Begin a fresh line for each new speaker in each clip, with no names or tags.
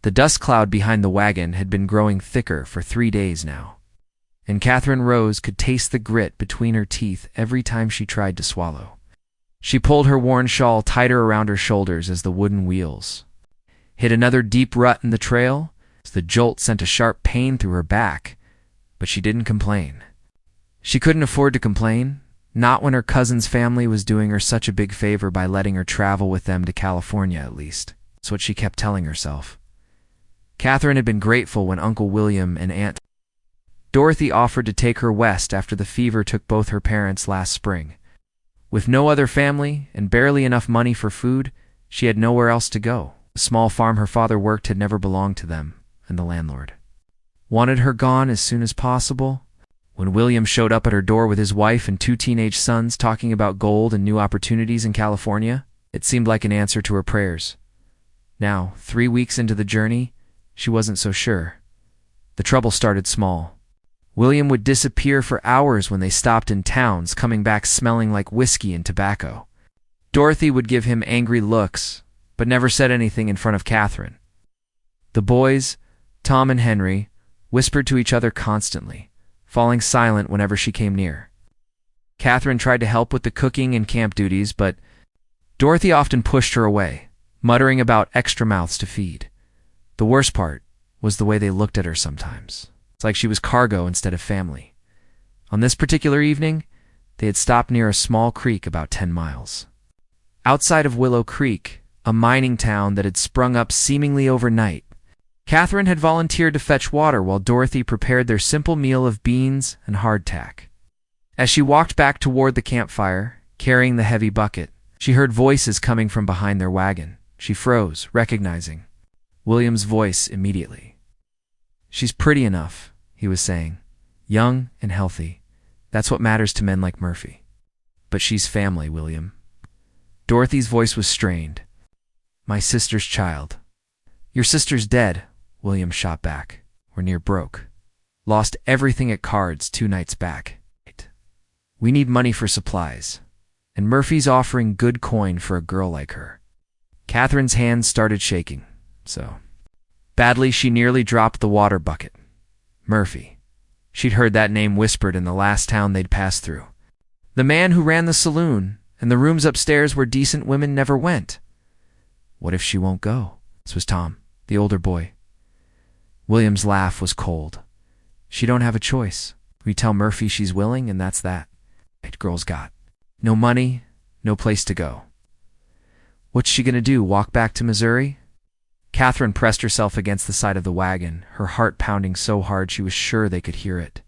The dust cloud behind the wagon had been growing thicker for 3 days now, and Catherine Rose could taste the grit between her teeth every time she tried to swallow. She pulled her worn shawl tighter around her shoulders as the wooden wheels hit another deep rut in the trail. The jolt sent a sharp pain through her back, but she didn't complain. She couldn't afford to complain, not when her cousin's family was doing her such a big favor by letting her travel with them to California at least. That's what she kept telling herself. Catherine had been grateful when Uncle William and Aunt Dorothy offered to take her west after the fever took both her parents last spring. With no other family and barely enough money for food, she had nowhere else to go. The small farm her father worked had never belonged to them, and the landlord wanted her gone as soon as possible. When William showed up at her door with his wife and 2 teenage sons talking about gold and new opportunities in California, it seemed like an answer to her prayers. Now, 3 weeks into the journey, she wasn't so sure. The trouble started small. William would disappear for hours when they stopped in towns, coming back smelling like whiskey and tobacco. Dorothy would give him angry looks, but never said anything in front of Catherine. The boys, Tom and Henry, whispered to each other constantly, falling silent whenever she came near. Catherine tried to help with the cooking and camp duties, but Dorothy often pushed her away, muttering about extra mouths to feed. The worst part was the way they looked at her sometimes. It's like she was cargo instead of family. On this particular evening, they had stopped near a small creek about 10 miles. Outside of Willow Creek, a mining town that had sprung up seemingly overnight, Catherine had volunteered to fetch water while Dorothy prepared their simple meal of beans and hardtack. As she walked back toward the campfire, carrying the heavy bucket, she heard voices coming from behind their wagon. She froze, recognizing William's voice immediately. "She's pretty enough," he was saying. "Young and healthy. That's what matters to men like Murphy. But she's family, William." Dorothy's voice was strained. "My sister's child." "Your sister's dead," William shot back. "We're near broke. Lost everything at cards 2 nights back. We need money for supplies, and Murphy's offering good coin for a girl like her." Catherine's hands started shaking, so badly she nearly dropped the water bucket. Murphy. She'd heard that name whispered in the last town they'd passed through. The man who ran the saloon and the rooms upstairs where decent women never went. What if she won't go? This was Tom, the older boy. William's laugh was cold. "She don't have a choice. We tell Murphy she's willing, and that's that. Girl's got no money, no place to go." "What's she gonna do, walk back to Missouri?" Catherine pressed herself against the side of the wagon, her heart pounding so hard she was sure they could hear it.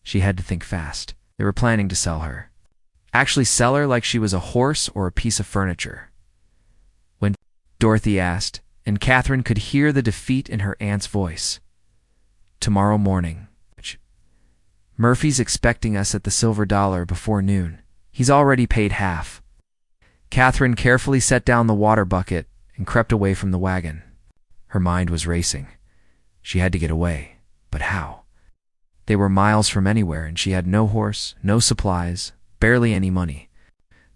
She had to think fast. They were planning to sell her. Actually sell her like she was a horse or a piece of furniture. When Dorothy asked, and Catherine could hear the defeat in her aunt's voice. "Tomorrow morning. Murphy's expecting us at the Silver Dollar before noon. He's already paid half." Catherine carefully set down the water bucket and crept away from the wagon. Her mind was racing. She had to get away, but how? They were miles from anywhere, and she had no horse, no supplies, barely any money.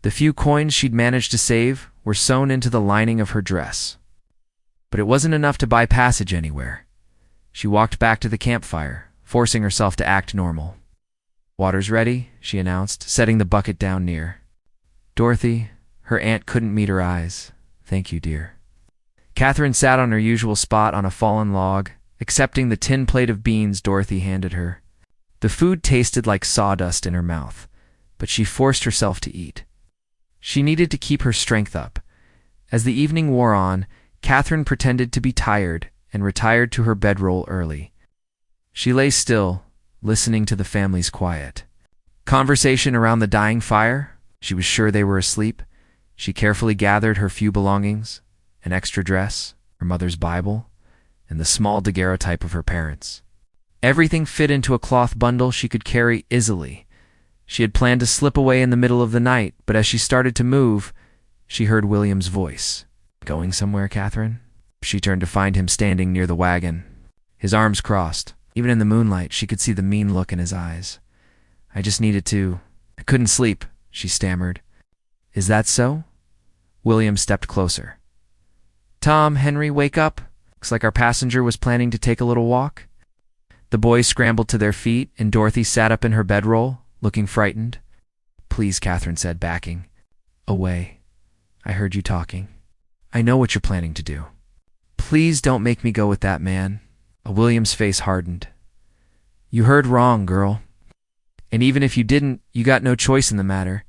The few coins she'd managed to save were sewn into the lining of her dress. But it wasn't enough to buy passage anywhere. She walked back to the campfire, forcing herself to act normal. "Water's ready," she announced, setting the bucket down near. "Dorothy," her aunt couldn't meet her eyes. "Thank you, dear." Catherine sat on her usual spot on a fallen log, accepting the tin plate of beans Dorothy handed her. The food tasted like sawdust in her mouth, but she forced herself to eat. She needed to keep her strength up. As the evening wore on, Catherine pretended to be tired and retired to her bedroll early. She lay still, listening to the family's quiet conversation around the dying fire. She was sure they were asleep. She carefully gathered her few belongings, an extra dress, her mother's Bible, and the small daguerreotype of her parents. Everything fit into a cloth bundle she could carry easily. She had planned to slip away in the middle of the night, but as she started to move, she heard William's voice. "Going somewhere, Catherine?" She turned to find him standing near the wagon, his arms crossed. Even in the moonlight, she could see the mean look in his eyes. "I just needed to. I couldn't sleep," she stammered. "Is that so?" William stepped closer. "Tom, Henry, wake up. Looks like our passenger was planning to take a little walk. The boys scrambled to their feet, and Dorothy sat up in her bedroll, looking frightened. Please, Catherine said, backing away. I heard you talking. I know what you're planning to do. Please don't make me go with that man. William's face hardened. You heard wrong, girl. And even if you didn't, you got no choice in the matter.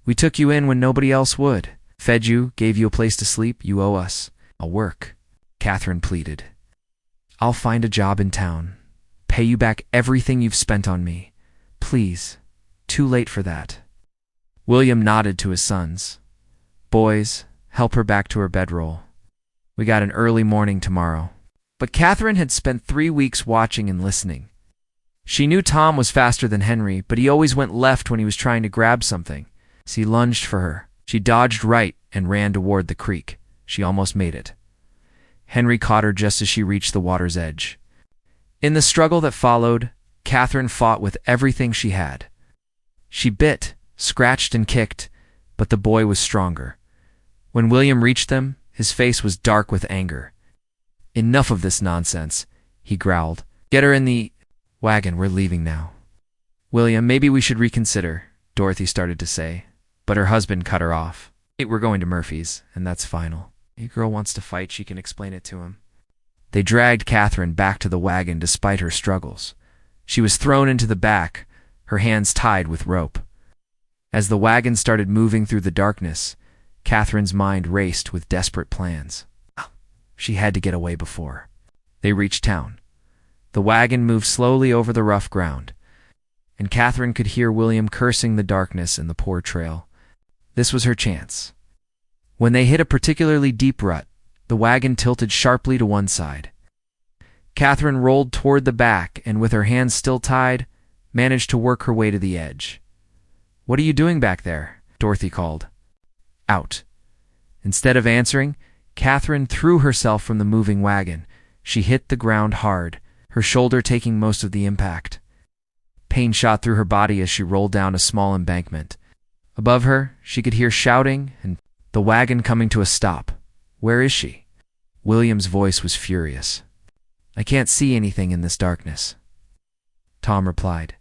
We took you in when nobody else would. Fed you, gave you a place to sleep. You owe us. I'll work, Catherine pleaded. I'll find a job in town. Pay you back everything you've spent on me. Please. Too late for that. William nodded to his sons. Boys, help her back to her bedroll. We got an early morning tomorrow. But Catherine had spent 3 weeks watching and listening. She knew Tom was faster than Henry, but he always went left when he was trying to grab something. So he lunged for her. She dodged right and ran toward the creek. She almost made it. Henry caught her just as she reached the water's edge. In the struggle that followed, Catherine fought with everything she had. She bit, scratched, and kicked, but the boy was stronger. When William reached them, his face was dark with anger. Enough of this nonsense, he growled. Get her in the wagon, we're leaving now. William, maybe we should reconsider, Dorothy started to say, but her husband cut her off. We're going to Murphy's, and that's final. If a girl wants to fight, she can explain it to him. They dragged Catherine back to the wagon despite her struggles. She was thrown into the back, her hands tied with rope. As the wagon started moving through the darkness, Catherine's mind raced with desperate plans. She had to get away before. They reached town. The wagon moved slowly over the rough ground, and Catherine could hear William cursing the darkness and the poor trail. This was her chance. When they hit a particularly deep rut, the wagon tilted sharply to one side. Catherine rolled toward the back and, with her hands still tied, managed to work her way to the edge. What are you doing back there? Dorothy called. Out. Instead of answering, Catherine threw herself from the moving wagon. She hit the ground hard, her shoulder taking most of the impact. Pain shot through her body as she rolled down a small embankment. Above her, she could hear shouting and the wagon coming to a stop. Where is she? William's voice was furious. I can't see anything in this darkness. Tom replied.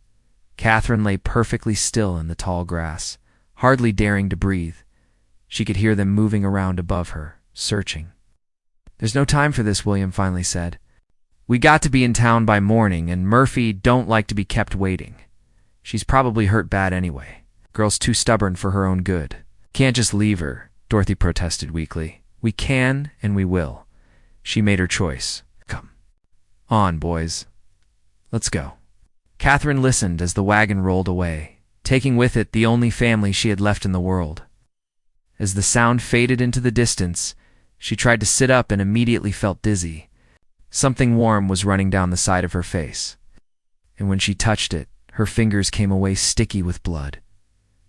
Catherine lay perfectly still in the tall grass, hardly daring to breathe. She could hear them moving around above her, searching. There's no time for this, William finally said. We got to be in town by morning, and Murphy don't like to be kept waiting. She's probably hurt bad anyway. Girl's too stubborn for her own good. Can't just leave her, Dorothy protested weakly. We can, and we will. She made her choice. Come on, boys. Let's go. Catherine listened as the wagon rolled away, taking with it the only family she had left in the world. As the sound faded into the distance, she tried to sit up and immediately felt dizzy. Something warm was running down the side of her face, and when she touched it, her fingers came away sticky with blood.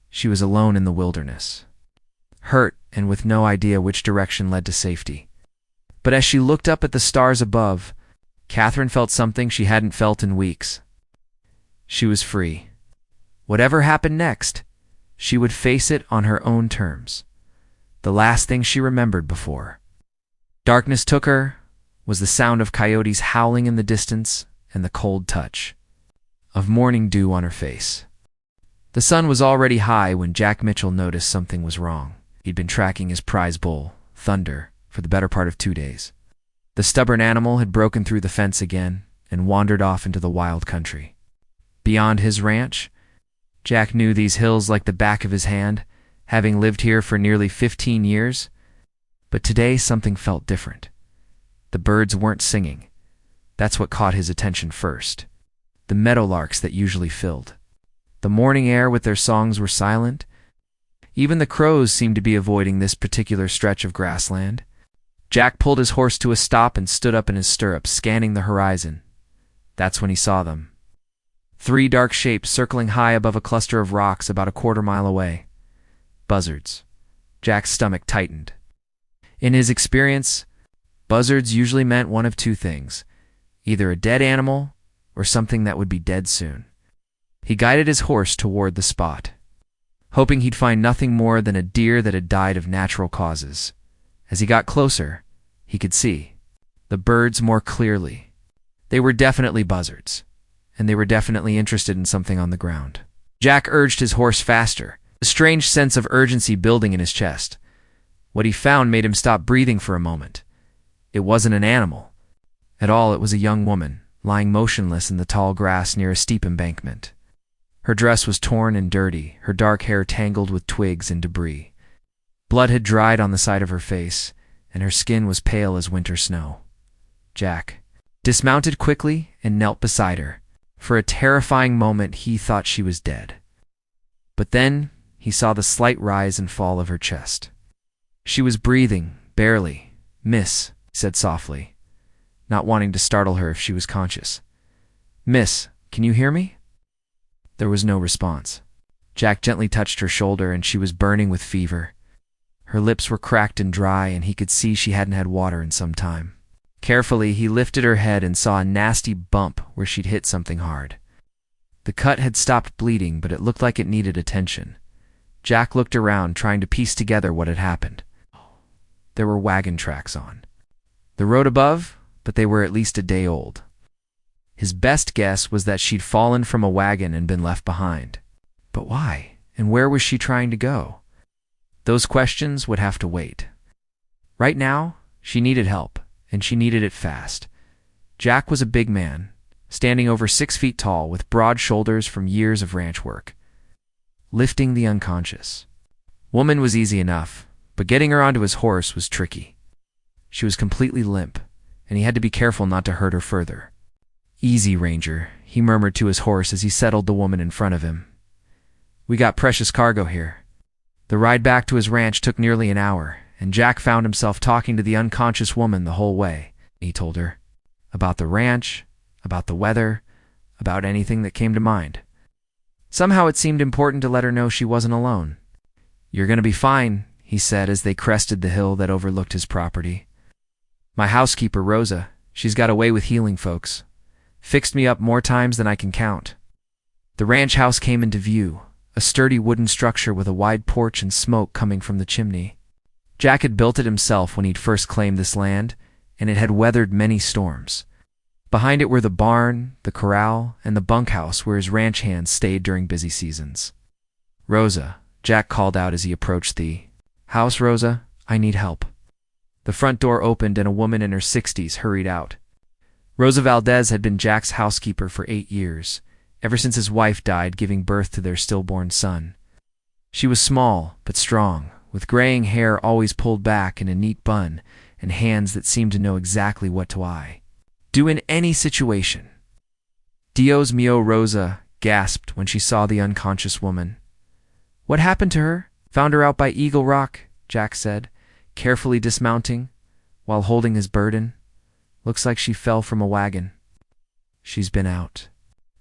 She was alone in the wilderness, hurt and with no idea which direction led to safety. But as she looked up at the stars above, Catherine felt something she hadn't felt in weeks. She was free. Whatever happened next, she would face it on her own terms. The last thing she remembered before. Darkness took her, was the sound of coyotes howling in the distance and the cold touch of morning dew on her face. The sun was already high when Jack Mitchell noticed something was wrong. He'd been tracking his prize bull, Thunder, for the better part of 2 days. The stubborn animal had broken through the fence again and wandered off into the wild country. Beyond his ranch, Jack knew these hills like the back of his hand, having lived here for nearly 15 years. But today something felt different. The birds weren't singing. That's what caught his attention first. The meadowlarks that usually filled. The morning air with their songs were silent. Even the crows seemed to be avoiding this particular stretch of grassland. Jack pulled his horse to a stop and stood up in his stirrups, scanning the horizon. That's when he saw them. 3 dark shapes circling high above a cluster of rocks about a quarter-mile away. Buzzards. Jack's stomach tightened. In his experience, buzzards usually meant one of 2 things, either a dead animal or something that would be dead soon. He guided his horse toward the spot, hoping he'd find nothing more than a deer that had died of natural causes. As he got closer, he could see. the birds more clearly. They were definitely buzzards, and they were definitely interested in something on the ground. Jack urged his horse faster, a strange sense of urgency building in his chest. What he found made him stop breathing for a moment. It wasn't an animal. At all, it was a young woman, lying motionless in the tall grass near a steep embankment. Her dress was torn and dirty, her dark hair tangled with twigs and debris. Blood had dried on the side of her face, and her skin was pale as winter snow. Jack dismounted quickly and knelt beside her. For a terrifying moment, he thought she was dead. But then he saw the slight rise and fall of her chest. She was breathing, barely. "Miss," he said softly, not wanting to startle her if she was conscious. "Miss, can you hear me?" There was no response. Jack gently touched her shoulder, and she was burning with fever. Her lips were cracked and dry, and he could see she hadn't had water in some time. Carefully, he lifted her head and saw a nasty bump where she'd hit something hard. The cut had stopped bleeding, but it looked like it needed attention. Jack looked around, trying to piece together what had happened. There were wagon tracks on the road above, but they were at least a day old. His best guess was that she'd fallen from a wagon and been left behind. But why? And where was she trying to go? Those questions would have to wait. Right now, she needed help, and she needed it fast. Jack was a big man, standing over 6 feet tall with broad shoulders from years of ranch work. Lifting the unconscious woman was easy enough, but getting her onto his horse was tricky. She was completely limp, and he had to be careful not to hurt her further. "Easy, Ranger," he murmured to his horse as he settled the woman in front of him. "We got precious cargo here." The ride back to his ranch took nearly an hour, and Jack found himself talking to the unconscious woman the whole way. He told her about the ranch, about the weather, about anything that came to mind. Somehow it seemed important to let her know she wasn't alone. "You're going to be fine," he said as they crested the hill that overlooked his property. "My housekeeper, Rosa, she's got a way with healing folks. Fixed me up more times than I can count." The ranch house came into view, a sturdy wooden structure with a wide porch and smoke coming from the chimney. Jack had built it himself when he'd first claimed this land, and it had weathered many storms. Behind it were the barn, the corral, and the bunkhouse where his ranch hands stayed during busy seasons. "Rosa," Jack called out as he approached the house. "Rosa, I need help." The front door opened and a woman in her 60s hurried out. Rosa Valdez had been Jack's housekeeper for 8 years, ever since his wife died giving birth to their stillborn son. She was small but strong, with graying hair always pulled back in a neat bun and hands that seemed to know exactly what to do in any situation. "Dios mío," Rosa gasped when she saw the unconscious woman. "What happened to her?" "Found her out by Eagle Rock," Jack said, carefully dismounting while holding his burden. "Looks like she fell from a wagon." "She's been out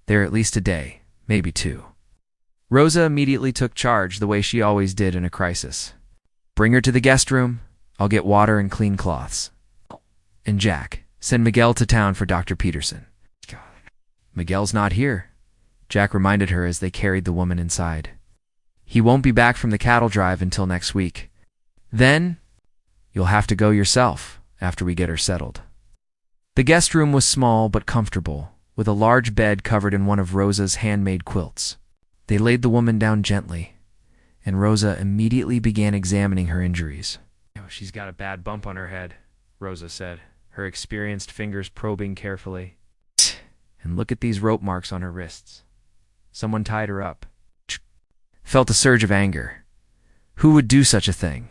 there at least a day, maybe 2. Rosa immediately took charge the way she always did in a crisis. "Bring her to the guest room. I'll get water and clean cloths. And Jack, send Miguel to town for Dr. Peterson." "Miguel's not here," Jack reminded her as they carried the woman inside. "He won't be back from the cattle drive until next week. Then you'll have to go yourself after we get her settled." The guest room was small but comfortable, with a large bed covered in one of Rosa's handmade quilts. They laid the woman down gently, and Rosa immediately began examining her injuries. "She's got a bad bump on her head," Rosa said, her experienced fingers probing carefully. "And look at these rope marks on her wrists. Someone tied her up." Felt a surge of anger. Who would do such a thing?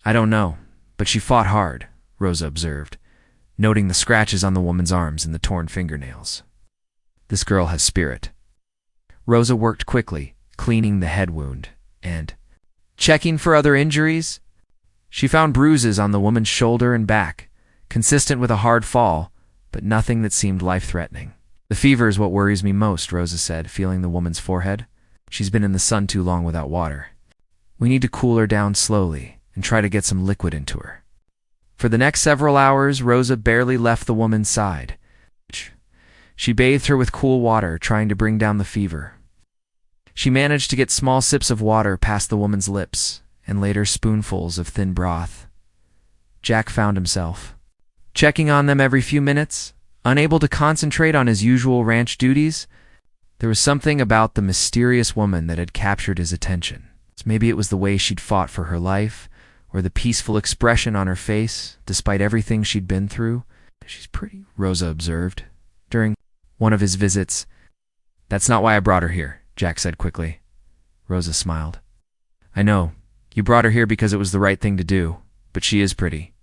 "I don't know, but she fought hard," Rosa observed, noting the scratches on the woman's arms and the torn fingernails. "This girl has spirit." Rosa worked quickly, cleaning the head wound and checking for other injuries. She found bruises on the woman's shoulder and back, consistent with a hard fall, but nothing that seemed life-threatening. "The fever is what worries me most," Rosa said, feeling the woman's forehead. "She's been in the sun too long without water. We need to cool her down slowly and try to get some liquid into her." For the next several hours, Rosa barely left the woman's side. She bathed her with cool water, trying to bring down the fever. She managed to get small sips of water past the woman's lips, and later spoonfuls of thin broth. Jack found himself checking on them every few minutes, unable to concentrate on his usual ranch duties. There was something about the mysterious woman that had captured his attention. Maybe it was the way she'd fought for her life, or the peaceful expression on her face, despite everything she'd been through. "She's pretty," Rosa observed during one of his visits. "That's not why I brought her here," Jack said quickly. Rosa smiled. "I know. You brought her here because it was the right thing to do, but she is pretty."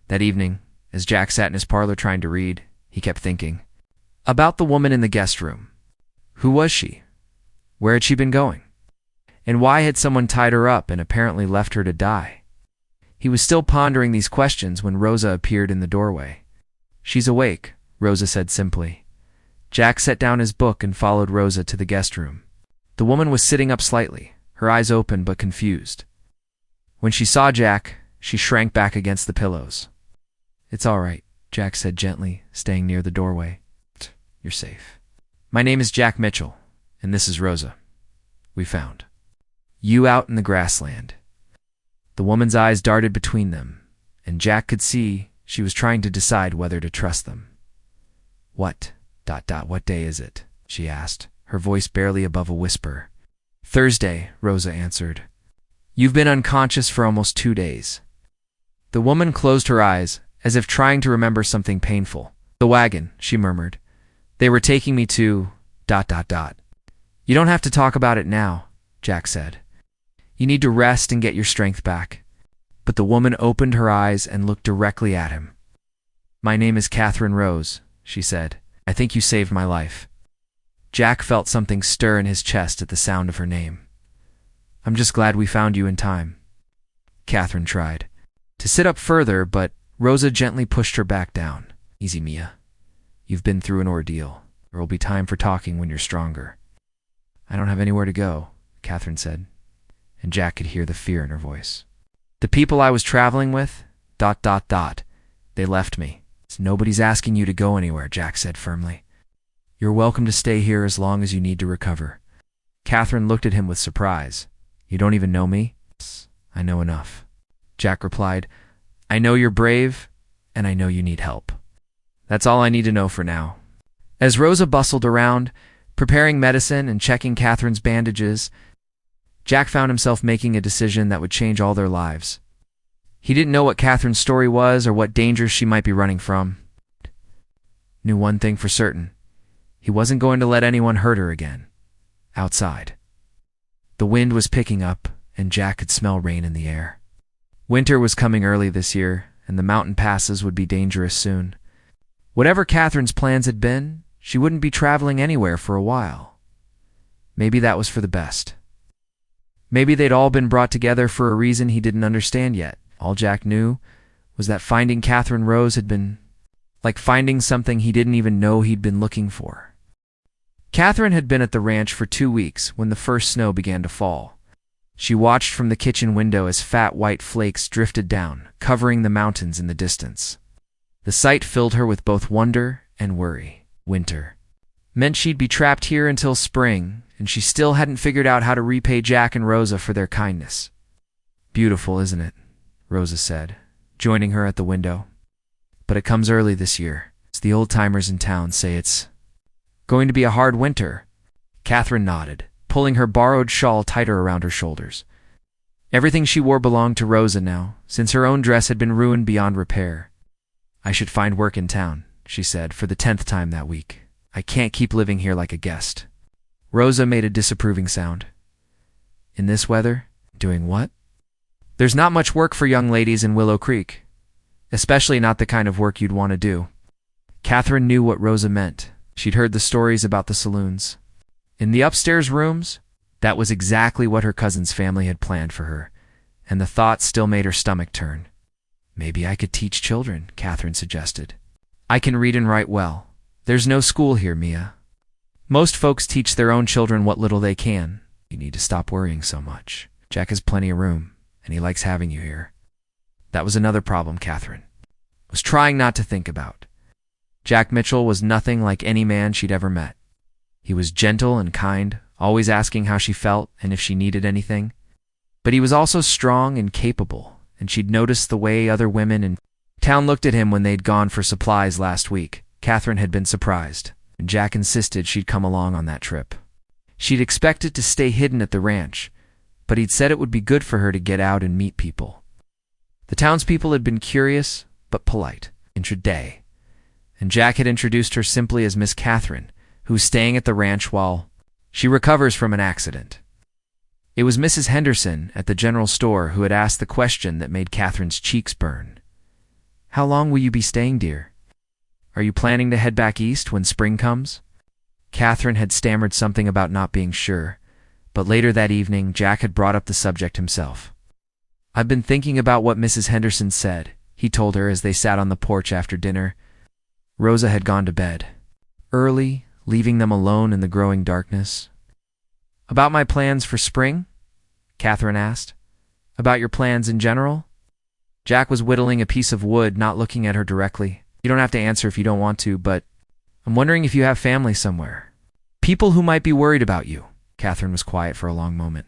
That evening, as Jack sat in his parlor trying to read, he kept thinking about the woman in the guest room. Who was she? Where had she been going? And why had someone tied her up and apparently left her to die? He was still pondering these questions when Rosa appeared in the doorway. "She's awake," Rosa said simply. Jack set down his book and followed Rosa to the guest room. The woman was sitting up slightly, her eyes open but confused. When she saw Jack, she shrank back against the pillows. "It's all right," Jack said gently, staying near the doorway. "You're safe. My name is Jack Mitchell, and this is Rosa. We found you out in the grassland." The woman's eyes darted between them, and Jack could see she was trying to decide whether to trust them. What day is it?" she asked, her voice barely above a whisper. "Thursday," Rosa answered. "You've been unconscious for almost 2 days." The woman closed her eyes, as if trying to remember something painful. "The wagon," she murmured. "They were taking me to... You don't have to talk about it now," Jack said. "You need to rest and get your strength back." But the woman opened her eyes and looked directly at him. "My name is Catherine Rose," she said. "I think you saved my life." Jack felt something stir in his chest at the sound of her name. "I'm just glad we found you in time." Catherine tried to sit up further, but Rosa gently pushed her back down. "Easy, Mia. You've been through an ordeal. There will be time for talking when you're stronger." "I don't have anywhere to go," Catherine said, and Jack could hear the fear in her voice. "The people I was traveling with, they left me." "Nobody's asking you to go anywhere," Jack said firmly. "You're welcome to stay here as long as you need to recover." Catherine looked at him with surprise. "You don't even know me?" "I know enough," Jack replied. "I know you're brave, and I know you need help. That's all I need to know for now." As Rosa bustled around, preparing medicine and checking Catherine's bandages, Jack found himself making a decision that would change all their lives. He didn't know what Catherine's story was or what dangers she might be running from. Knew one thing for certain. He wasn't going to let anyone hurt her again. Outside. The wind was picking up, and Jack could smell rain in the air. Winter was coming early this year, and the mountain passes would be dangerous soon. Whatever Catherine's plans had been, she wouldn't be traveling anywhere for a while. Maybe that was for the best. Maybe they'd all been brought together for a reason he didn't understand yet. All Jack knew was that finding Catherine Rose had been like finding something he didn't even know he'd been looking for. Catherine had been at the ranch for 2 weeks when the first snow began to fall. She watched from the kitchen window as fat white flakes drifted down, covering the mountains in the distance. The sight filled her with both wonder and worry. Winter meant she'd be trapped here until spring, and she still hadn't figured out how to repay Jack and Rosa for their kindness. "Beautiful, isn't it?" Rosa said, joining her at the window. "But it comes early this year. The old-timers in town say it's going to be a hard winter." Catherine nodded, pulling her borrowed shawl tighter around her shoulders. Everything she wore belonged to Rosa now, since her own dress had been ruined beyond repair. "I should find work in town," she said, for the 10th time that week. "I can't keep living here like a guest." Rosa made a disapproving sound. "In this weather? Doing what?" "There's not much work for young ladies in Willow Creek. Especially not the kind of work you'd want to do." Catherine knew what Rosa meant. She'd heard the stories about the saloons. In the upstairs rooms, that was exactly what her cousin's family had planned for her, and the thought still made her stomach turn. "Maybe I could teach children," Catherine suggested. "I can read and write well. There's no school here, Mia. Most folks teach their own children what little they can. You need to stop worrying so much. Jack has plenty of room, and he likes having you here." That was another problem Catherine was trying not to think about. Jack Mitchell was nothing like any man she'd ever met. He was gentle and kind, always asking how she felt and if she needed anything. But he was also strong and capable, and she'd noticed the way other women and Town looked at him when they'd gone for supplies last week. Catherine had been surprised, and Jack insisted she'd come along on that trip. She'd expected to stay hidden at the ranch, but he'd said it would be good for her to get out and meet people. The townspeople had been curious, but polite, intraday, and Jack had introduced her simply as Miss Catherine, who was staying at the ranch while she recovers from an accident. It was Mrs. Henderson at the general store who had asked the question that made Catherine's cheeks burn. "How long will you be staying, dear? Are you planning to head back east when spring comes?" Catherine had stammered something about not being sure, but later that evening Jack had brought up the subject himself. "I've been thinking about what Mrs. Henderson said," he told her as they sat on the porch after dinner. Rosa had gone to bed early, leaving them alone in the growing darkness. "About my plans for spring?" Catherine asked. "About your plans in general?" Jack was whittling a piece of wood, not looking at her directly. "You don't have to answer if you don't want to, but I'm wondering if you have family somewhere. People who might be worried about you." Catherine was quiet for a long moment.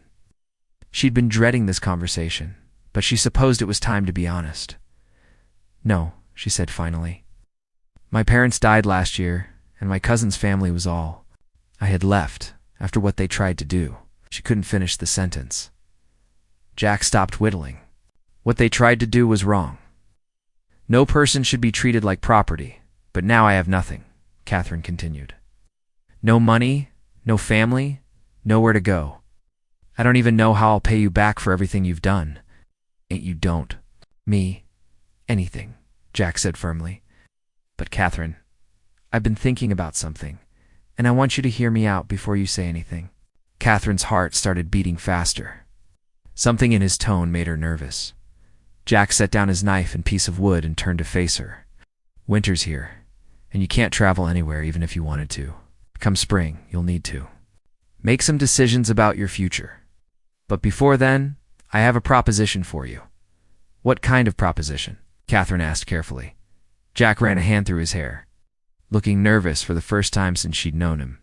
She'd been dreading this conversation, but she supposed it was time to be honest. "No," she said finally. "My parents died last year, and my cousin's family was all I had left after what they tried to do." She couldn't finish the sentence. Jack stopped whittling. "What they tried to do was wrong. No person should be treated like property, but now I have nothing," Catherine continued. "No money, no family, nowhere to go. I don't even know how I'll pay you back for everything you've done." "Ain't you don't me anything," Jack said firmly. "But Catherine, I've been thinking about something, and I want you to hear me out before you say anything." Catherine's heart started beating faster. Something in his tone made her nervous. Jack set down his knife and piece of wood and turned to face her. "Winter's here, and you can't travel anywhere even if you wanted to. Come spring, you'll need to make some decisions about your future. But before then, I have a proposition for you." "What kind of proposition?" Catherine asked carefully. Jack ran a hand through his hair, looking nervous for the first time since she'd known him.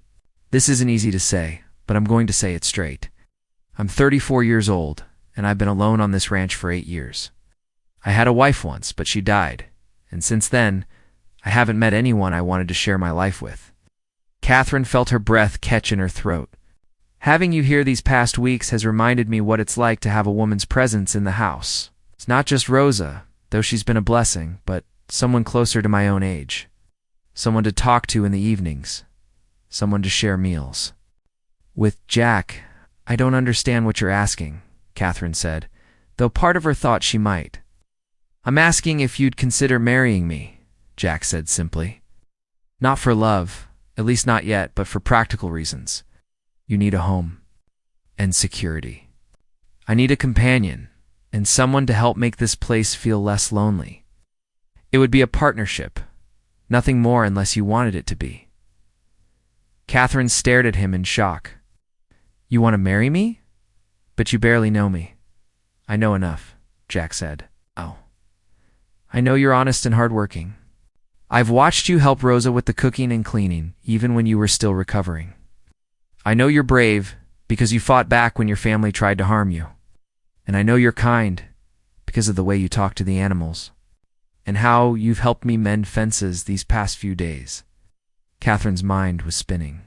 "This isn't easy to say, but I'm going to say it straight. I'm 34 years old, and I've been alone on this ranch for 8 years. I had a wife once, but she died, and since then, I haven't met anyone I wanted to share my life with." Catherine felt her breath catch in her throat. "Having you here these past weeks has reminded me what it's like to have a woman's presence in the house. It's not just Rosa, though she's been a blessing, but someone closer to my own age. Someone to talk to in the evenings. Someone to share meals." "With Jack, I don't understand what you're asking," Catherine said, though part of her thought she might. "I'm asking if you'd consider marrying me," Jack said simply. "Not for love, at least not yet, but for practical reasons. You need a home and security. I need a companion and someone to help make this place feel less lonely. It would be a partnership, nothing more unless you wanted it to be." Catherine stared at him in shock. "You want to marry me? But you barely know me." "I know enough," Jack said. "Oh. I know you're honest and hardworking. I've watched you help Rosa with the cooking and cleaning, even when you were still recovering. I know you're brave because you fought back when your family tried to harm you. And I know you're kind because of the way you talk to the animals, and how you've helped me mend fences these past few days." Catherine's mind was spinning.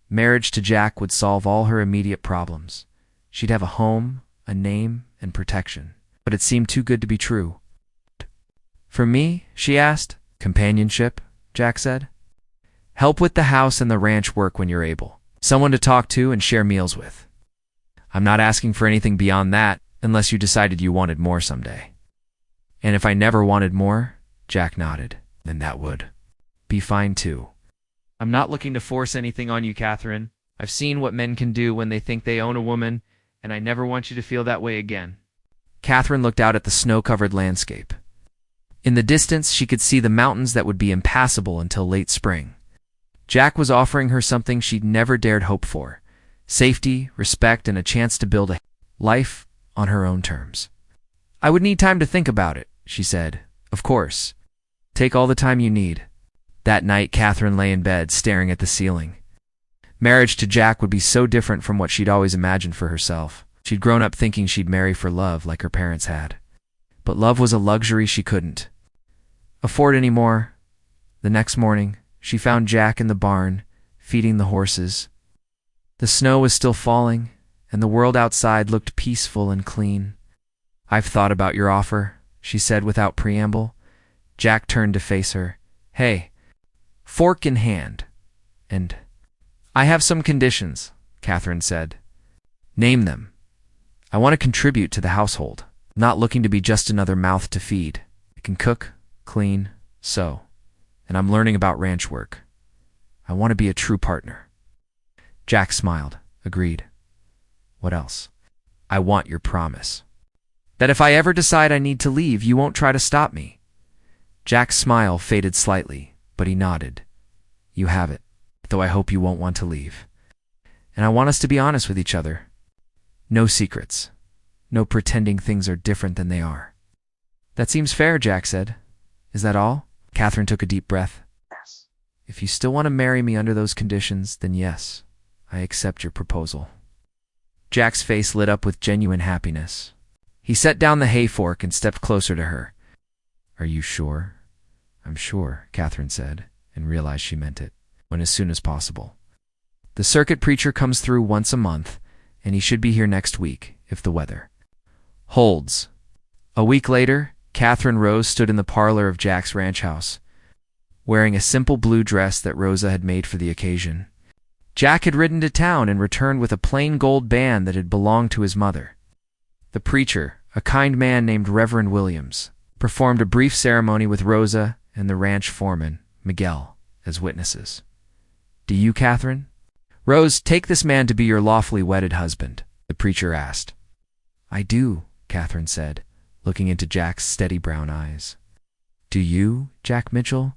Marriage to Jack would solve all her immediate problems. She'd have a home, a name, and protection. But it seemed too good to be true. "For me?" she asked. "Companionship," Jack said. "Help with the house and the ranch work when you're able. Someone to talk to and share meals with. I'm not asking for anything beyond that, unless you decided you wanted more someday." "And if I never wanted more," Jack nodded, "then that would be fine too. I'm not looking to force anything on you, Catherine. I've seen what men can do when they think they own a woman, and I never want you to feel that way again." Catherine looked out at the snow-covered landscape. In the distance, she could see the mountains that would be impassable until late spring. Jack was offering her something she'd never dared hope for: safety, respect, and a chance to build a life on her own terms. "I would need time to think about it," she said. "Of course. Take all the time you need." That night, Catherine lay in bed, staring at the ceiling. Marriage to Jack would be so different from what she'd always imagined for herself. She'd grown up thinking she'd marry for love like her parents had. But love was a luxury she couldn't afford anymore. The next morning, she found Jack in the barn, feeding the horses. The snow was still falling, and the world outside looked peaceful and clean. "I've thought about your offer," she said without preamble. Jack turned to face her. "Hey, fork in hand. And I have some conditions," Catherine said. "Name them. I want to contribute to the household, not looking to be just another mouth to feed. I can cook, clean, sew, and I'm learning about ranch work. I want to be a true partner." Jack smiled, agreed. "What else?" "I want your promise that if I ever decide I need to leave, you won't try to stop me." Jack's smile faded slightly, but he nodded. "You have it, though I hope you won't want to leave. And I want us to be honest with each other. No secrets. No pretending things are different than they are." "That seems fair," Jack said. "Is that all?" Catherine took a deep breath. "Yes. If you still want to marry me under those conditions, then yes, I accept your proposal." Jack's face lit up with genuine happiness. He set down the hay fork and stepped closer to her. "Are you sure?" "I'm sure," Catherine said, and realized she meant it. "When as soon as possible. The circuit preacher comes through once a month, and he should be here next week, if the weather holds." A week later, Catherine Rose stood in the parlor of Jack's ranch house, wearing a simple blue dress that Rosa had made for the occasion. Jack had ridden to town and returned with a plain gold band that had belonged to his mother. The preacher, a kind man named Reverend Williams, performed a brief ceremony with Rosa and the ranch foreman, Miguel, as witnesses. "Do you, Catherine?" "Rose, take this man to be your lawfully wedded husband," the preacher asked. "I do," Catherine said, looking into Jack's steady brown eyes. "Do you, Jack Mitchell,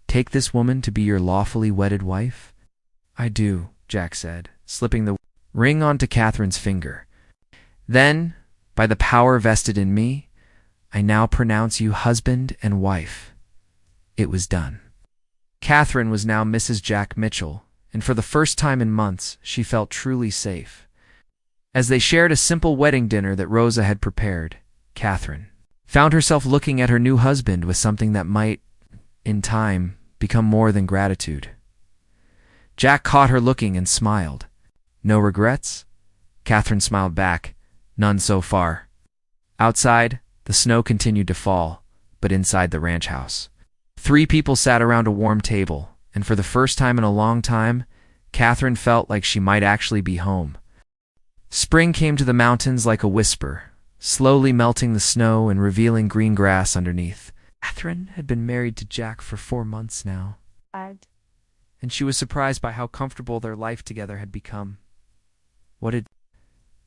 take this woman to be your lawfully wedded wife?" "I do," Jack said, slipping the ring onto Catherine's finger. "Then, by the power vested in me, I now pronounce you husband and wife." It was done. Catherine was now Mrs. Jack Mitchell, and for the first time in months, she felt truly safe. As they shared a simple wedding dinner that Rosa had prepared, Catherine found herself looking at her new husband with something that might, in time, become more than gratitude. Jack caught her looking and smiled. "No regrets?" Catherine smiled back. "None so far." Outside, the snow continued to fall, but inside the ranch house, 3 people sat around a warm table, and for the first time in a long time, Catherine felt like she might actually be home. Spring came to the mountains like a whisper, slowly melting the snow and revealing green grass underneath. Catherine had been married to Jack for 4 months now, and she was surprised by how comfortable their life together had become. What had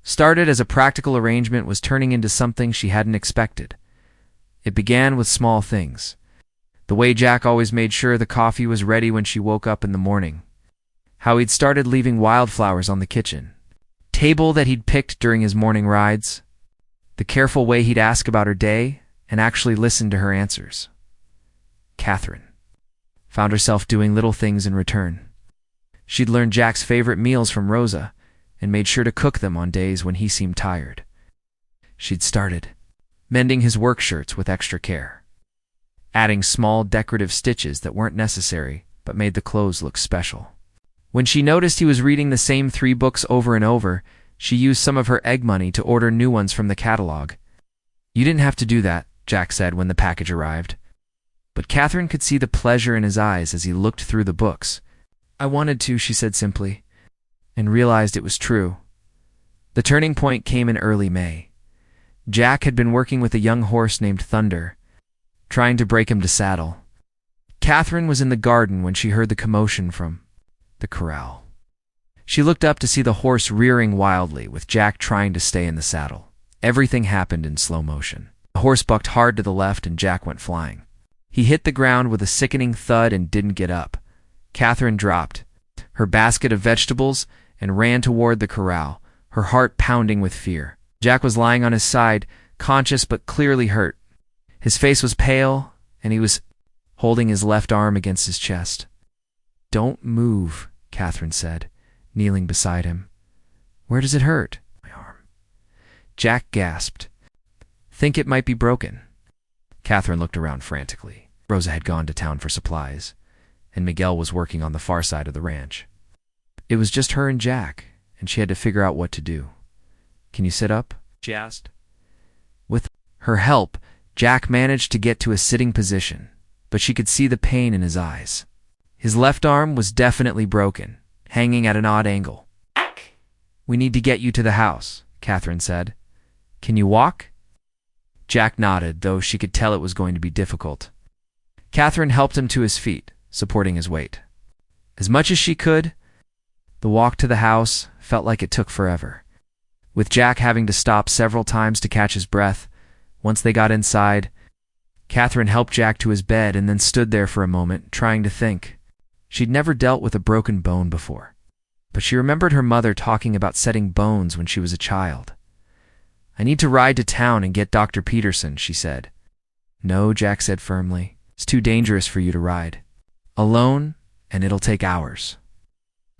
started as a practical arrangement was turning into something she hadn't expected. It began with small things. The way Jack always made sure the coffee was ready when she woke up in the morning. How he'd started leaving wildflowers on the kitchen table that he'd picked during his morning rides. The careful way he'd ask about her day and actually listen to her answers. Catherine found herself doing little things in return. She'd learned Jack's favorite meals from Rosa and made sure to cook them on days when he seemed tired. She'd started mending his work shirts with extra care, adding small decorative stitches that weren't necessary but made the clothes look special. When she noticed he was reading the same 3 books over and over, she used some of her egg money to order new ones from the catalog. "You didn't have to do that," Jack said when the package arrived. But Catherine could see the pleasure in his eyes as he looked through the books. "I wanted to," she said simply, and realized it was true. The turning point came in early May. Jack had been working with a young horse named Thunder, trying to break him to saddle. Catherine was in the garden when she heard the commotion from the corral. She looked up to see the horse rearing wildly, with Jack trying to stay in the saddle. Everything happened in slow motion. The horse bucked hard to the left and Jack went flying. He hit the ground with a sickening thud and didn't get up. Catherine dropped her basket of vegetables and ran toward the corral, her heart pounding with fear. Jack was lying on his side, conscious but clearly hurt. His face was pale, and he was holding his left arm against his chest. "Don't move," Catherine said, kneeling beside him. "Where does it hurt?" "My arm." Jack gasped. "Think it might be broken." Catherine looked around frantically. Rosa had gone to town for supplies, and Miguel was working on the far side of the ranch. It was just her and Jack, and she had to figure out what to do. "Can you sit up?" she asked. With her help, Jack managed to get to a sitting position, but she could see the pain in his eyes. His left arm was definitely broken, hanging at an odd angle. "We need to get you to the house," Catherine said. "Can you walk?" Jack nodded, though she could tell it was going to be difficult. Catherine helped him to his feet, supporting his weight. As much as she could, the walk to the house felt like it took forever. With Jack having to stop several times to catch his breath, once they got inside, Catherine helped Jack to his bed and then stood there for a moment, trying to think. She'd never dealt with a broken bone before, but she remembered her mother talking about setting bones when she was a child. "I need to ride to town and get Dr. Peterson," she said. "No," Jack said firmly. "It's too dangerous for you to ride alone, and it'll take hours.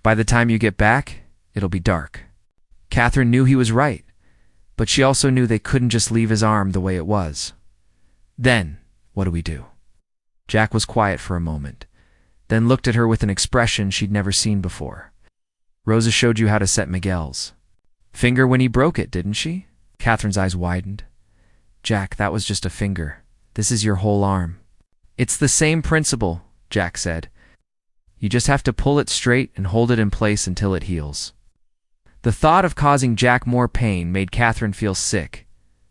By the time you get back, it'll be dark." Catherine knew he was right, but she also knew they couldn't just leave his arm the way it was. "Then, what do we do?" Jack was quiet for a moment, then looked at her with an expression she'd never seen before. "Rosa showed you how to set Miguel's finger when he broke it, didn't she?" Catherine's eyes widened. "Jack, that was just a finger. This is your whole arm." "It's the same principle," Jack said. "You just have to pull it straight and hold it in place until it heals." The thought of causing Jack more pain made Catherine feel sick,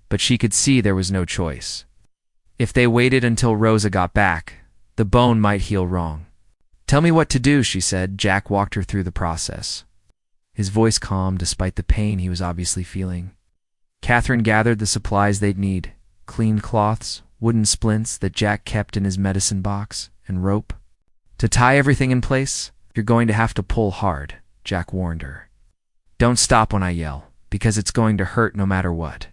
but she could see there was no choice. If they waited until Rosa got back, the bone might heal wrong. "Tell me what to do," she said. Jack walked her through the process, his voice calm despite the pain he was obviously feeling. Catherine gathered the supplies they'd need: clean cloths, wooden splints that Jack kept in his medicine box, and rope. "To tie everything in place, you're going to have to pull hard," Jack warned her. "Don't stop when I yell, because it's going to hurt no matter what."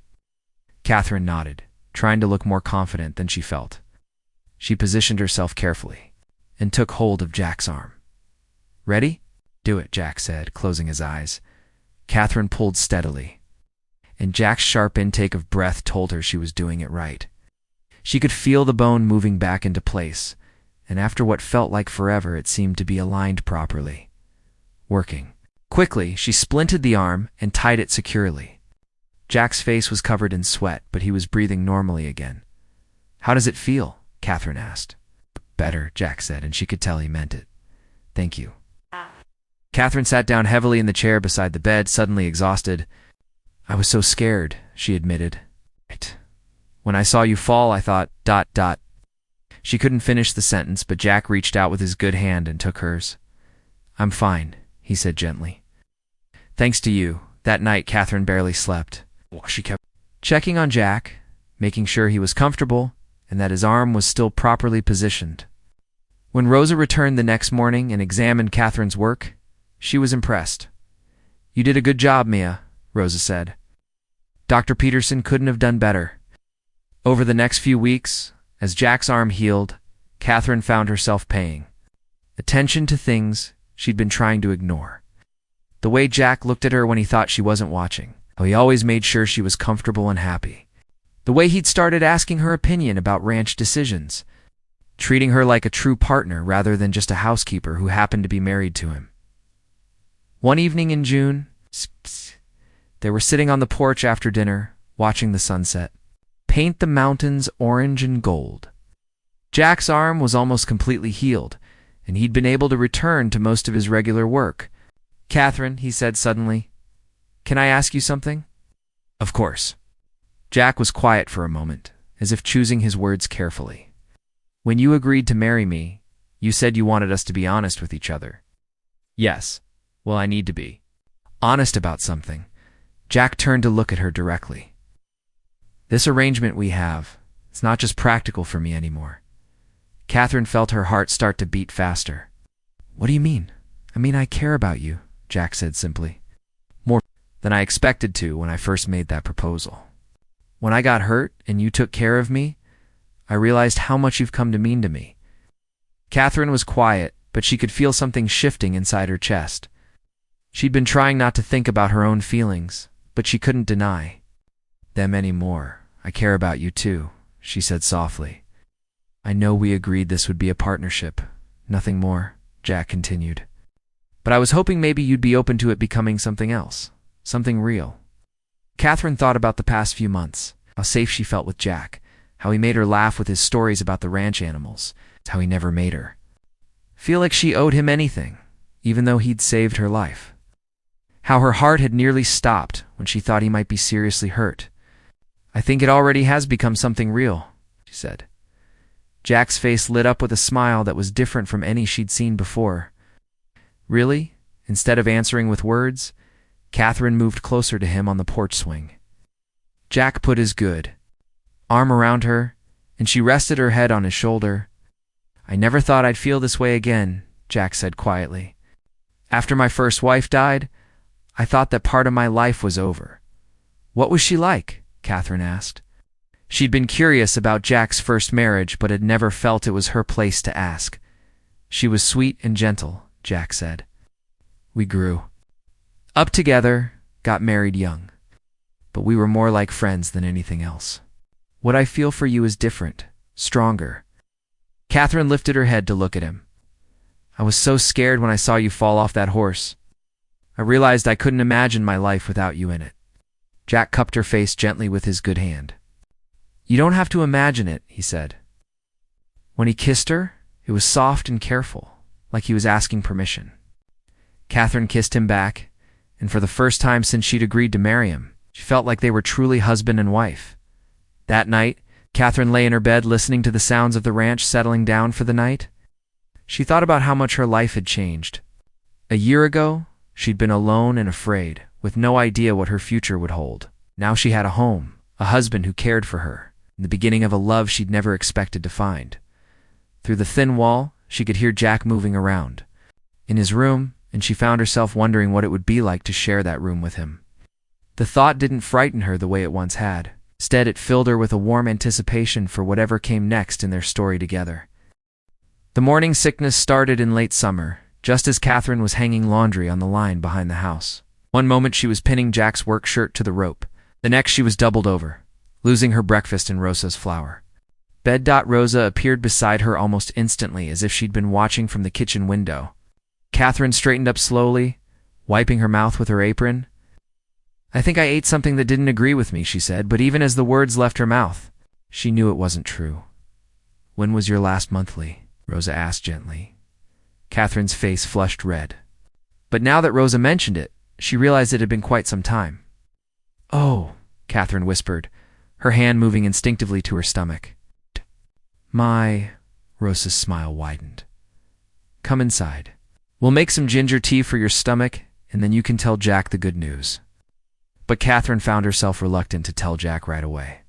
Catherine nodded, trying to look more confident than she felt. She positioned herself carefully and took hold of Jack's arm. "Ready?" "Do it," Jack said, closing his eyes. Catherine pulled steadily, and Jack's sharp intake of breath told her she was doing it right. She could feel the bone moving back into place, and after what felt like forever, it seemed to be aligned properly. Working. Quickly, she splinted the arm and tied it securely. Jack's face was covered in sweat, but he was breathing normally again. "How does it feel?" Catherine asked. "Better," Jack said, and she could tell he meant it. "Thank you." Catherine sat down heavily in the chair beside the bed, suddenly exhausted. "I was so scared," she admitted. "When I saw you fall, I thought... ... She couldn't finish the sentence, but Jack reached out with his good hand and took hers. "I'm fine," he said gently. "Thanks to you." That night, Catherine barely slept. She kept checking on Jack, making sure he was comfortable and that his arm was still properly positioned. When Rosa returned the next morning and examined Catherine's work, she was impressed. "You did a good job, Mia," Rosa said. "Dr. Peterson couldn't have done better." Over the next few weeks, as Jack's arm healed, Catherine found herself paying attention to things she'd been trying to ignore. The way Jack looked at her when he thought she wasn't watching, how he always made sure she was comfortable and happy. The way he'd started asking her opinion about ranch decisions, treating her like a true partner rather than just a housekeeper who happened to be married to him. One evening in June, they were sitting on the porch after dinner, watching the sunset paint the mountains orange and gold. Jack's arm was almost completely healed, and he'd been able to return to most of his regular work. "Catherine," he said suddenly, "can I ask you something?" "Of course." Jack was quiet for a moment, as if choosing his words carefully. "When you agreed to marry me, you said you wanted us to be honest with each other." "Yes. Well, I need to be honest about something." Jack turned to look at her directly. "This arrangement we have, it's not just practical for me anymore." Catherine felt her heart start to beat faster. "What do you mean?" "I mean, I care about you," Jack said simply. "More than I expected to when I first made that proposal. When I got hurt and you took care of me, I realized how much you've come to mean to me." Catherine was quiet, but she could feel something shifting inside her chest. She'd been trying not to think about her own feelings, but she couldn't deny them anymore. "I care about you too," she said softly. I know we agreed this would be a partnership, nothing more, Jack continued. But I was hoping maybe you'd be open to it becoming something else, something real. Catherine thought about the past few months, how safe she felt with Jack, how he made her laugh with his stories about the ranch animals, how he never made her feel like she owed him anything, even though he'd saved her life. How her heart had nearly stopped when she thought he might be seriously hurt. I think it already has become something real, she said. Jack's face lit up with a smile that was different from any she'd seen before. Really? Instead of answering with words, Catherine moved closer to him on the porch swing. Jack put his good arm around her, and she rested her head on his shoulder. I never thought I'd feel this way again, Jack said quietly. After my first wife died, I thought that part of my life was over. What was she like? Catherine asked. She'd been curious about Jack's first marriage, but had never felt it was her place to ask. She was sweet and gentle, Jack said. We grew up together, got married young, but we were more like friends than anything else. What I feel for you is different, stronger. Catherine lifted her head to look at him. I was so scared when I saw you fall off that horse. I realized I couldn't imagine my life without you in it. Jack cupped her face gently with his good hand. You don't have to imagine it, he said. When he kissed her, it was soft and careful, like he was asking permission. Catherine kissed him back, and for the first time since she'd agreed to marry him, she felt like they were truly husband and wife. That night, Catherine lay in her bed listening to the sounds of the ranch settling down for the night. She thought about how much her life had changed. A year ago, she'd been alone and afraid, with no idea what her future would hold. Now she had a home, a husband who cared for her, and the beginning of a love she'd never expected to find. Through the thin wall, she could hear Jack moving around in his room, and she found herself wondering what it would be like to share that room with him. The thought didn't frighten her the way it once had. Instead, it filled her with a warm anticipation for whatever came next in their story together. The morning sickness started in late summer, just as Catherine was hanging laundry on the line behind the house. One moment she was pinning Jack's work shirt to the rope. The next she was doubled over, losing her breakfast in Rosa's flour. Rosa appeared beside her almost instantly, as if she'd been watching from the kitchen window. Catherine straightened up slowly, wiping her mouth with her apron. I think I ate something that didn't agree with me, she said, but even as the words left her mouth, she knew it wasn't true. When was your last monthly? Rosa asked gently. Catherine's face flushed red. But now that Rosa mentioned it, she realized it had been quite some time. Oh, Catherine whispered, her hand moving instinctively to her stomach. Rosa's smile widened. Come inside. We'll make some ginger tea for your stomach, and then you can tell Jack the good news. But Catherine found herself reluctant to tell Jack right away.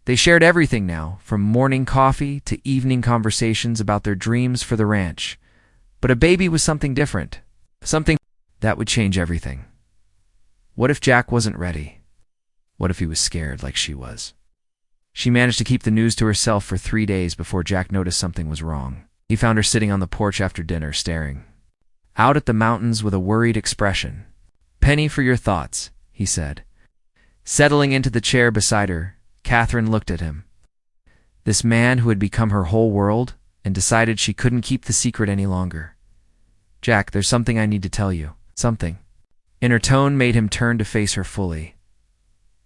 They shared everything now, from morning coffee to evening conversations about their dreams for the ranch. But a baby was something different, something that would change everything. What if Jack wasn't ready? What if he was scared like she was? She managed to keep the news to herself for 3 days before Jack noticed something was wrong. He found her sitting on the porch after dinner, staring out at the mountains with a worried expression. Penny for your thoughts, he said. Settling into the chair beside her, Catherine looked at him. This man who had become her whole world, and decided she couldn't keep the secret any longer. Jack, there's something I need to tell you. Something. And her tone made him turn to face her fully.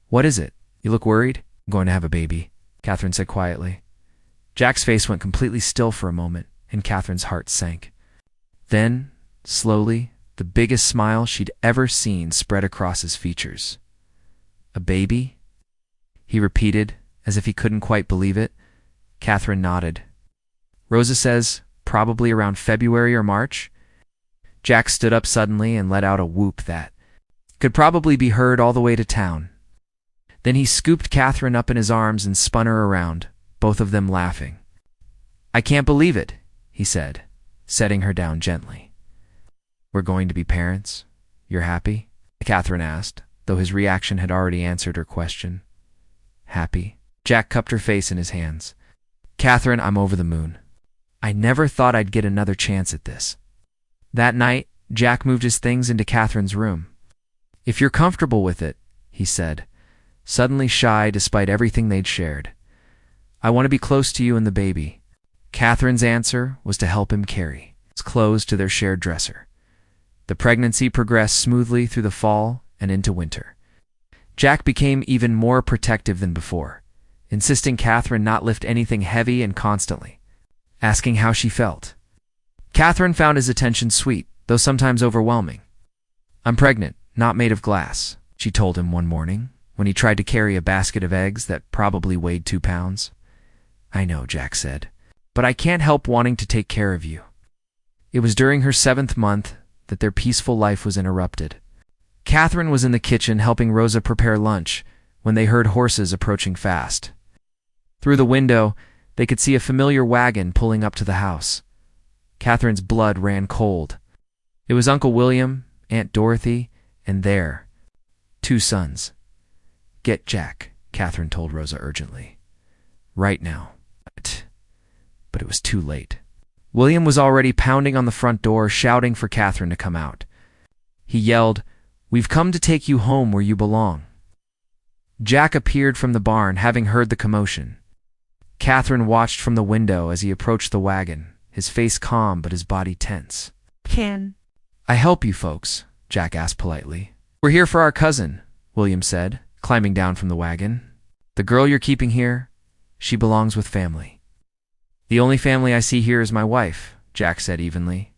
What is it? You look worried? I'm going to have a baby, Catherine said quietly. Jack's face went completely still for a moment, and Catherine's heart sank. Then, slowly, the biggest smile she'd ever seen spread across his features. A baby? He repeated, as if he couldn't quite believe it. Catherine nodded. Rosa says, probably around February or March. Jack stood up suddenly and let out a whoop that could probably be heard all the way to town. Then he scooped Catherine up in his arms and spun her around, both of them laughing. I can't believe it, he said, setting her down gently. We're going to be parents? You're happy? Catherine asked, though his reaction had already answered her question. Happy? Jack cupped her face in his hands. Catherine, I'm over the moon. I never thought I'd get another chance at this. That night, Jack moved his things into Catherine's room. If you're comfortable with it, he said, suddenly shy despite everything they'd shared. I want to be close to you and the baby. Catherine's answer was to help him carry his clothes to their shared dresser. The pregnancy progressed smoothly through the fall and into winter. Jack became even more protective than before, insisting Catherine not lift anything heavy and constantly asking how she felt. Catherine found his attention sweet, though sometimes overwhelming. "I'm pregnant, not made of glass," she told him one morning, when he tried to carry a basket of eggs that probably weighed 2 pounds. "I know," Jack said, "but I can't help wanting to take care of you." It was during her 7th month that their peaceful life was interrupted. Catherine was in the kitchen helping Rosa prepare lunch when they heard horses approaching fast. Through the window, they could see a familiar wagon pulling up to the house. Catherine's blood ran cold. It was Uncle William, Aunt Dorothy, and their 2 sons. "Get Jack," Catherine told Rosa urgently. "Right now." But it was too late. William was already pounding on the front door, shouting for Catherine to come out. He yelled, "We've come to take you home where you belong." Jack appeared from the barn, having heard the commotion. Catherine watched from the window as he approached the wagon, his face calm but his body tense.
"Can
I help you folks?" Jack asked politely. "We're here for our cousin," William said, climbing down from the wagon. "The girl you're keeping here, she belongs with family." "The only family I see here is my wife," Jack said evenly.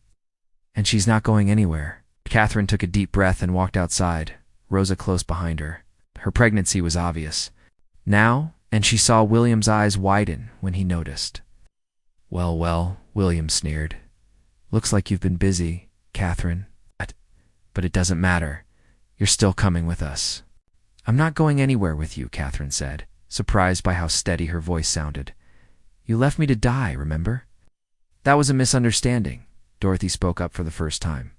"And she's not going anywhere." Catherine took a deep breath and walked outside, Rosa close behind her. Her pregnancy was obvious now, and she saw William's eyes widen when he noticed. "Well, well," William sneered. "Looks like you've been busy, Catherine. But it doesn't matter. You're still coming with us." "I'm not going anywhere with you," Catherine said, surprised by how steady her voice sounded. "You left me to die, remember?" "That was a misunderstanding," Dorothy spoke up for the first time.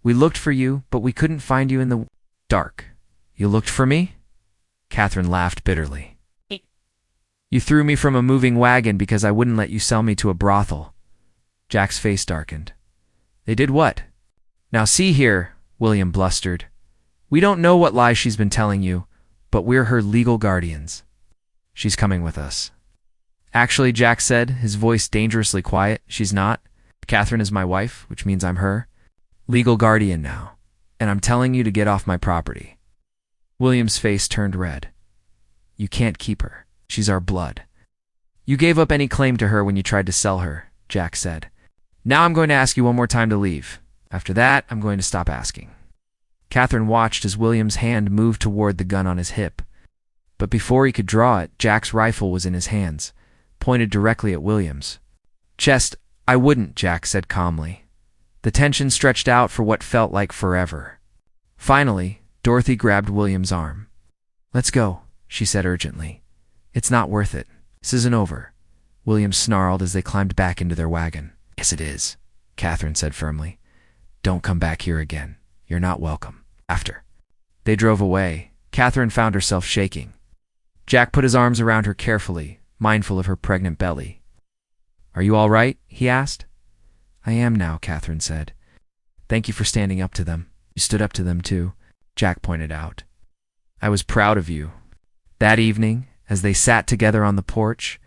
"We looked for you, but we couldn't find you in the dark." "You looked for me?" Catherine laughed bitterly. "You threw me from a moving wagon because I wouldn't let you sell me to a brothel." Jack's face darkened. "They did what?" "Now see here," William blustered. "We don't know what lies she's been telling you, but we're her legal guardians. She's coming with us." "Actually," Jack said, his voice dangerously quiet, "she's not. Catherine is my wife, which means I'm her legal guardian now, and I'm telling you to get off my property." William's face turned red. "You can't keep her. She's our blood." "You gave up any claim to her when you tried to sell her," Jack said. "Now I'm going to ask you one more time to leave. After that, I'm going to stop asking." Catherine watched as William's hand moved toward the gun on his hip. But before he could draw it, Jack's rifle was in his hands, pointed directly at William's chest. "I wouldn't," Jack said calmly. The tension stretched out for what felt like forever. Finally, Dorothy grabbed William's arm. "Let's go," she said urgently. "It's not worth it. This isn't over." William snarled as they climbed back into their wagon. "Yes, it is," Catherine said firmly. "Don't come back here again. You're not welcome." After they drove away, Catherine found herself shaking. Jack put his arms around her carefully, mindful of her pregnant belly. "Are you all right?" he asked. "I am now," Catherine said. "Thank you for standing up to them." "You stood up to them too," Jack pointed out. "I was proud of you." That evening, as they sat together on the porch,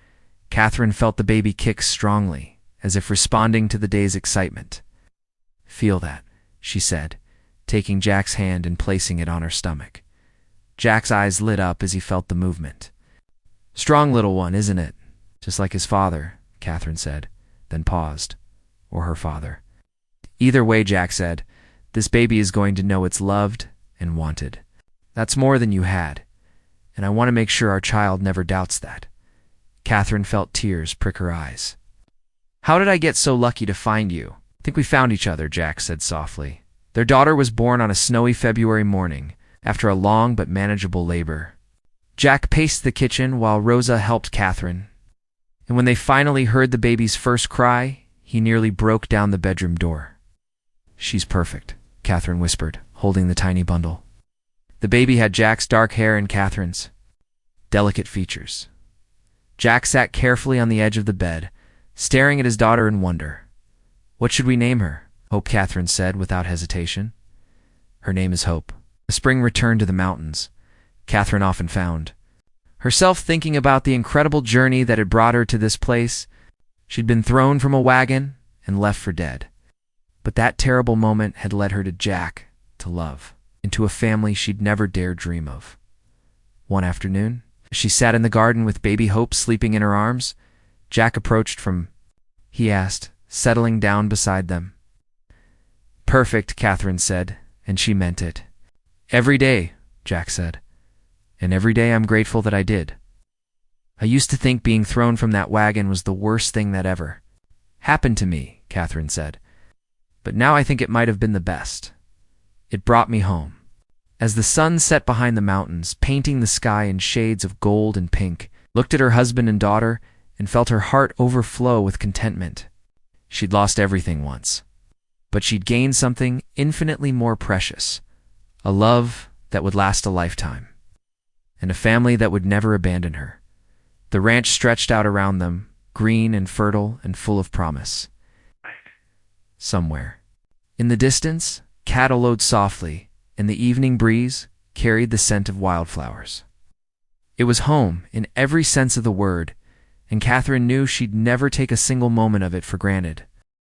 Catherine felt the baby kick strongly, as if responding to the day's excitement. "Feel that," she said, taking Jack's hand and placing it on her stomach. Jack's eyes lit up as he felt the movement. "Strong little one, isn't it? Just like his father," Catherine said, then paused. "Or her father." "Either way," Jack said, "this baby is going to know it's loved and wanted. That's more than you had, and I want to make sure our child never doubts that." Catherine felt tears prick her eyes. "How did I get so lucky to find you?" "I think we found each other," Jack said softly. Their daughter was born on a snowy February morning, after a long but manageable labor. Jack paced the kitchen while Rosa helped Catherine, and when they finally heard the baby's first cry, he nearly broke down the bedroom door. "She's perfect," Catherine whispered, holding the tiny bundle. The baby had Jack's dark hair and Catherine's delicate features. Jack sat carefully on the edge of the bed, staring at his daughter in wonder. "What should we name her?" Hope, Catherine said without hesitation. "Her name is Hope." The spring returned to the mountains. Catherine often found herself thinking about the incredible journey that had brought her to this place. She'd been thrown from a wagon and left for dead. But that terrible moment had led her to Jack, to love, into a family she'd never dared dream of. One afternoon, as she sat in the garden with baby Hope sleeping in her arms, Jack approached he asked, settling down beside them. "Perfect," Catherine said, and she meant it. "Every day," Jack said, "and every day I'm grateful that I did. I used to think being thrown from that wagon was the worst thing that ever happened to me," Catherine said, "but now I think it might have been the best. It brought me home." As the sun set behind the mountains, painting the sky in shades of gold and pink, looked at her husband and daughter and felt her heart overflow with contentment. She'd lost everything once, but she'd gained something infinitely more precious, a love that would last a lifetime, and a family that would never abandon her. The ranch stretched out around them, green and fertile and full of promise. Somewhere, in the distance, cattle lowed softly, and the evening breeze carried the scent of wildflowers. It was home in every sense of the word, and Catherine knew she'd never take a single moment of it for granted.